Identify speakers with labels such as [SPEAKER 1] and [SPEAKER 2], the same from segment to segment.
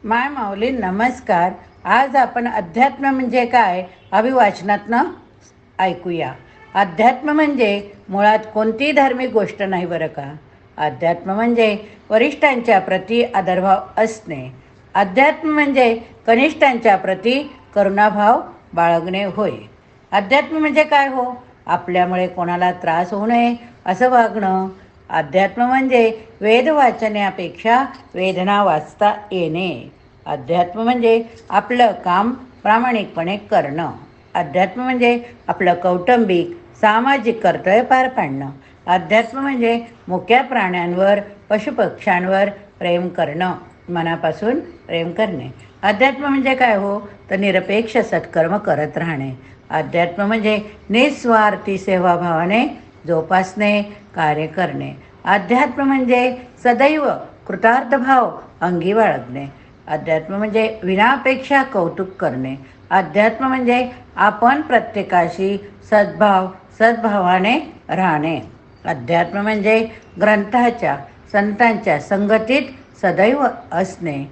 [SPEAKER 1] माय माऊली नमस्कार. आज आपण अध्यात्म म्हणजे काय अभिवाचनातनं ऐकूया. अध्यात्म म्हणजे मुळात कोणतीही धार्मिक गोष्ट नाही बरं का. अध्यात्म म्हणजे वरिष्ठांच्या प्रती आदरभाव असणे. अध्यात्म म्हणजे कनिष्ठांच्या प्रती करुणाभाव बाळगणे होय. अध्यात्म म्हणजे काय हो? आपल्यामुळे कोणाला त्रास होऊ नये असं वागणं. अध्यात्म म्हणजे वेद वाचण्यापेक्षा वेदना वाचता येणे. अध्यात्म म्हणजे आपलं काम प्रामाणिकपणे करणं. अध्यात्म म्हणजे आपलं कौटुंबिक सामाजिक कर्तव्य पार पाडणं. अध्यात्म म्हणजे मुक्या प्राण्यांवर पशुपक्ष्यांवर प्रेम करणं, मनापासून प्रेम करणे. अध्यात्म म्हणजे काय हो? तर निरपेक्ष सत्कर्म करत राहणे. अध्यात्म म्हणजे निस्वार्थी सेवाभावाने जोपासणे, कार्य करणे. अध्यात्म म्हणजे सदैव कृतार्थभाव अंगी बाळगणे. अध्यात्म म्हणजे विनापेक्षा कौतुक करणे. अध्यात्म म्हणजे आपण प्रत्येकाशी सद्भावाने राहणे. अध्यात्म म्हणजे ग्रंथाच्या संतांच्या संगतीत सदैव असणे.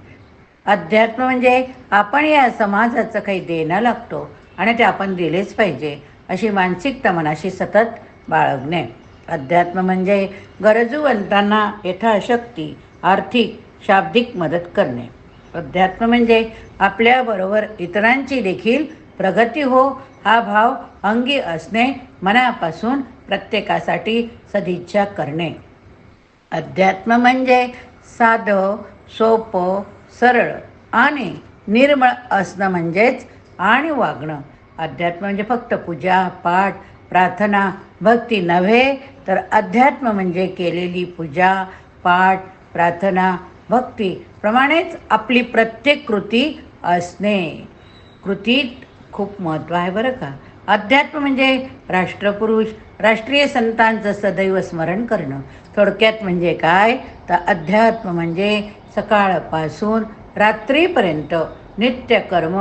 [SPEAKER 1] अध्यात्म म्हणजे आपण या समाजाचं काही देणं लागतो आणि ते आपण दिलेच पाहिजे अशी मानसिकता मनाशी सतत बाळगणे. अध्यात्म म्हणजे गरजूवंतांना यथाशक्ती आर्थिक शाब्दिक मदत करणे. अध्यात्म म्हणजे आपल्याबरोबर इतरांची देखील प्रगती हो हा भाव अंगी असणे, मनापासून प्रत्येकासाठी सदिच्छा करणे. अध्यात्म म्हणजे साधं सोपं सरळ आणि निर्मळ असणं म्हणजेच आणि वागणं. अध्यात्म म्हणजे फक्त पूजा पाठ प्रार्थना भक्ती नव्हे, तर अध्यात्म म्हणजे केलेली पूजा पाठ प्रार्थना भक्ती प्रमाणेच आपली प्रत्येक कृती असणे. कृतीत खूप महत्त्व आहे बरं का. अध्यात्म म्हणजे राष्ट्रपुरुष राष्ट्रीय संतांचं सदैव स्मरण करणं. थोडक्यात म्हणजे काय तर अध्यात्म म्हणजे सकाळपासून रात्रीपर्यंत नित्यकर्म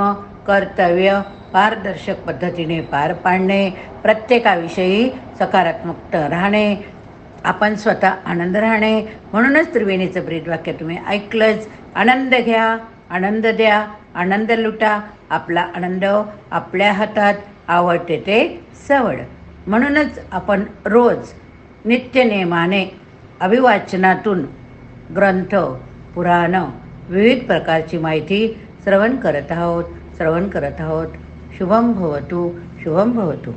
[SPEAKER 1] कर्तव्य पारदर्शक पद्धतीने पार पाडणे, प्रत्येकाविषयी सकारात्मक राहणे, आपण स्वतः आनंद राहणे. म्हणूनच त्रिवेणीचं ब्रीदवाक्य तुम्ही ऐकलंच. आनंद घ्या, आनंद द्या, आनंद लुटा. आपला आनंद आपल्या हातात, आवडते ते सवड. म्हणूनच आपण रोज नित्यनेमाने अभिवाचनातून ग्रंथ पुराणं विविध प्रकारची माहिती श्रवण करत आहोत. शुभम भवतु शुभम भवतु.